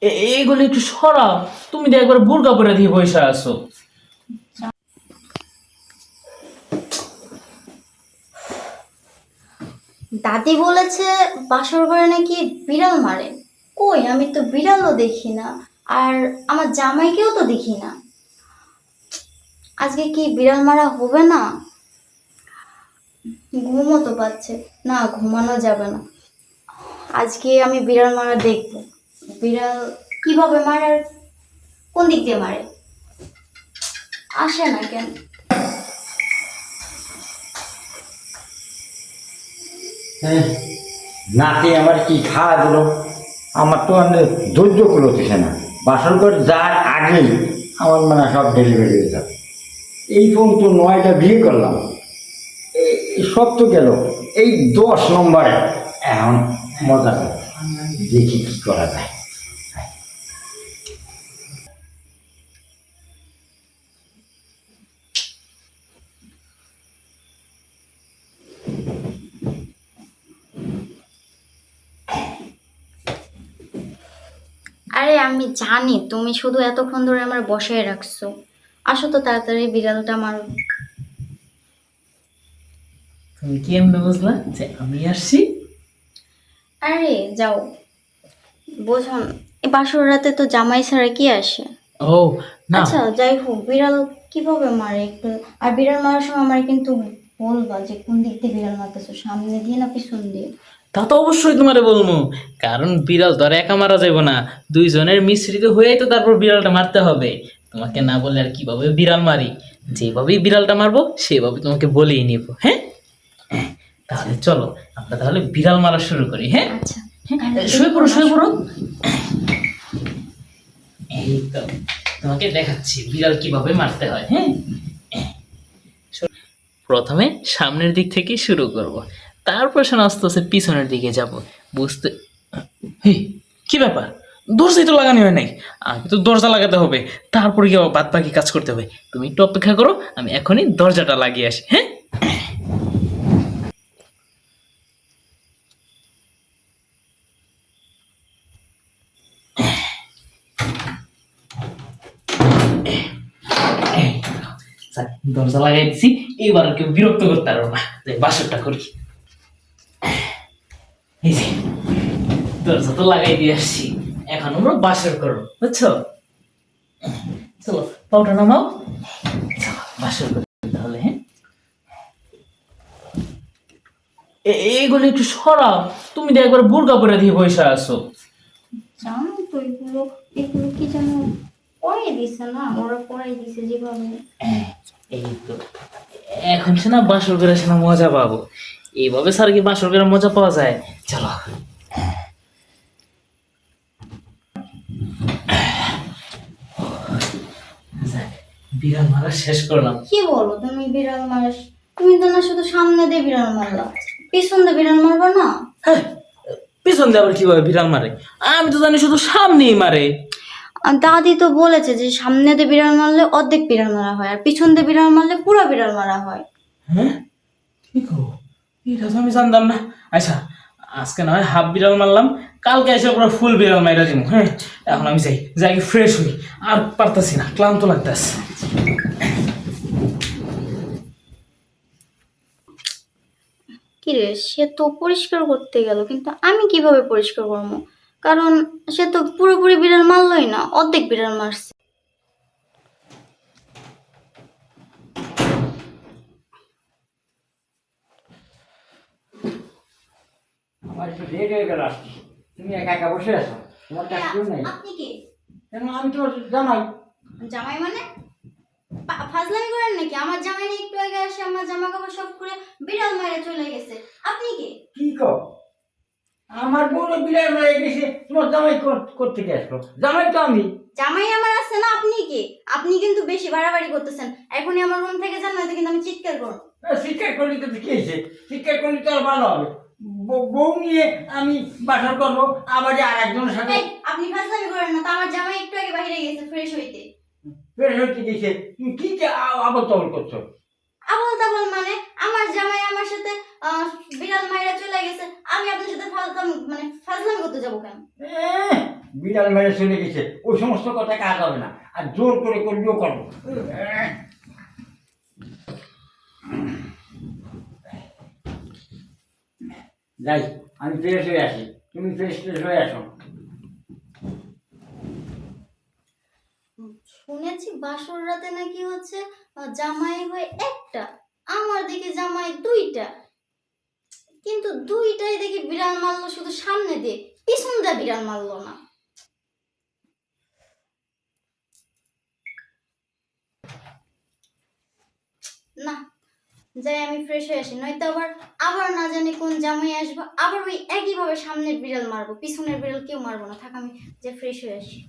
এইগুলো একটু সরাও। তুমি তো একবার বুরকা পরে দিয়ে বসে আছো। দাদি বলেছে বাসর ঘরে নাকি বিড়াল মারে। কই, আমি তো বিড়ালও দেখি না, আর আমার জামাইকেও তো দেখি না। আজকে কি বিড়াল মারা হবে না? ঘুমও তো পাচ্ছে না, ঘুমানো যাবে না। আজকে আমি বিড়াল মারা দেখবো। বিড়াল কিভাবে মারে আর কোন দিক দিয়ে মারে। আসে না কেন? হ্যাঁ, নাতি আমার কি খাওয়া দিল, আমার তো ধৈর্য করতেছে না। বাসর ঘর যার আগেই আমার মানে সব ডেলিভারি হয়ে যাবে। এই ফোন তো 9টা বিয়ে করলাম, সব তো গেল, এই 10 নম্বরে এখন মজা করে দেখি কি করা যায়। আরে আমি জানি তুমি শুধু এতক্ষণ ধরে আমার বসায় রাখছো। আসো তো তাড়াতাড়ি, বিড়ালটা মারো। তুমি কি এমনি বুঝলা যে আমি আসছি? আরে যাও, বোঝুন, এই বাসর রাতে তো জামাই ছাড়া কি আসে। ও না, আচ্ছা যাই হোক, বিড়াল কিভাবে মারে একটু, আর বিড়াল মারার সময় আমার কিন্তু বলবা যে কোন দিক দিয়ে বিড়াল মারতেছো, সামনে দিয়ে না পিছন দিয়ে। তা তো অবশ্যই তোমারে বলবো, কারণ বিড়াল তো আর একা মারা যাবে না, দুইজনের মিশ্রিত হয়েই তো তারপর বিড়ালটা মারতে হবে। তোমাকে না বললে আর কিভাবে বিড়াল মারি? যেভাবেই বিড়ালটা মারবো সেভাবে তোমাকে বলেই নিব। হ্যাঁ, তাহলে চলো আমরা তাহলে বিড়াল মারা শুরু করি। হ্যাঁ, আচ্ছা, শুয়ে পড়ো শুয়ে পড়ো। এই তো তোমাকে দেখাচ্ছি বিড়াল কিভাবে মারতে হয়। হ্যাঁ, প্রথমে সামনের দিক থেকে শুরু করব, তারপর শোনা আস্তে আস্তে পিছনের দিকে যাব। বুঝতে হেই, কি ব্যাপার? দরজাই তো লাগানো হয় নাই। আগে তো দরজা লাগাতে হবে, তারপরে কি বাদ বাকি কাজ করতে হবে। তুমি একটু অপেক্ষা করো, আমি এখনই দরজাটা লাগিয়ে আসি। হ্যাঁ, এই তো, যাক, দরজা লাগাই দিছি। এবার আর কেউ বিরক্ত করতে পারবো না। তাই বাসরটা করি। এই যে দরজা তো লাগাই দিয়ে আসছি, এখন আমরা বাসর করবো, বুঝছো? চলো পাউটা নামাও, চলো বাসর করি তাহলে। হ্যাঁ, এইগুলো একটু সরাও। তুমি তো একবার বুরকা পরে দিয়ে বসে আছো। জানো তো এগুলো, এগুলো কি জানো পরাই দিছে না, ওরা পরাই দিছে যেভাবে। এই তো এখন সে না বাসর করে সে না মজা পাবো। এইভাবে স্যার কি বাসর করে মজা পাওয়া যায়? চলো। যাক, বিড়াল মারা শেষ করলাম। কি বলো তুমি, বিড়াল মারাস? তুমি তো না শুধু সামনে দিয়ে বিড়াল মারলা, পিছন দিয়ে বিড়াল মারবা না? হ্যাঁ, পিছন দিয়ে আবার কিভাবে বিড়াল মারে? আমি তো জানি শুধু সামনেই মারে। আর দাদি তো বলেছে যে সামনে দিয়ে বিড়াল মারলে অর্ধেক বিড়াল মারা হয়, আর পিছন দিয়ে বিড়াল মারলে পুরো বিড়াল মারা হয়। হ্যাঁ, কি করবো? এটা তো আমি জানতাম না। আচ্ছা, আজকে না হয় হাফ বিড়াল মারলাম, কালকে এসে পুরো ফুল বিড়াল মাইরা দিব। হ্যাঁ, এখন আমি যাই, যাই ফ্রেশ হই। আর পারতাছি না, ক্লান্ত লাগতেছে। কি রে, সে তো পরিষ্কার করতে গেল, কিন্তু আমি কিভাবে পরিষ্কার করবো? কারণ সে তো পুরোপুরি বিড়াল মারলই না, অর্ধেক বিড়াল মারছে। আমার একটু লেট হয়ে গেল আসছি, তুমি একা একা বসে আছো, তোমার কাছে কেউ নাই। আপনি কি কেন, আমি তো জানাই। জামাই মানে ফাজলামি করেন নাকি? আমার জামাই না একটু আগে আসে আমার জামা কাপড় সব করে বিড়াল মারে চলে গেছে। আপনি কি? কি কর, আমার বউরে বিলাই হয়ে গেছে, তোমার জামাই করতে কে আসলো? জামাই তো আমি। জামাই আমার আছে না, আপনি কি? আপনি কিন্তু বেশি বাড়াবাড়ি করতেছেন। এখনই আমার রুম থেকে যান, নয়তো কিন্তু আমি চিৎকার করব। শিক্ষা করলে তো কি হয়েছে, শিক্ষা করলে তো আর ভালো হবে। বউ নিয়ে আমি বাসর করবো, আবার আর একজনের সাথে এই, আপনি ফাজলামি করেন না তো। আমার জামাই একটু আগে বাইরে গেছে ফ্রেশ হইতে। বের হইতে গেছে। তুমি কি যে আবল তবল করছো? আবল তাবল মানে? আমার জামাই আমার সাথে বিড়াল মাইরা চলে গেছে, আমি আপনার সাথে ফাজলামি করতে যাবো কেন? বিড়াল মেরে চলে গেছে, ওই সমস্ত কথা কাজ হবে না, আর জোর করে করলেও করবো। যাই, আমি ফ্রেশ হয়ে আসি, তুমি ফ্রেশ হয়ে আসো। শুনেছি বাসর রাতে নাকি হচ্ছে জামাই হয় একটা, আমার দিকে জামাই দুইটা, কিন্তু দুইটাই দেখি বিড়াল মারলো শুধু সামনে দিয়ে, পিছন দিয়ে বিড়াল মারলো না। না, যাই আমি ফ্রেশ হয়ে আসি, নয়তো আবার আবার না জানি কোন জামাই আসবো, আবার ওই একইভাবে সামনের বিড়াল মারবো, পিছনের বিড়াল কেউ মারবো না। থাক, আমি যে ফ্রেশ হয়ে আসি।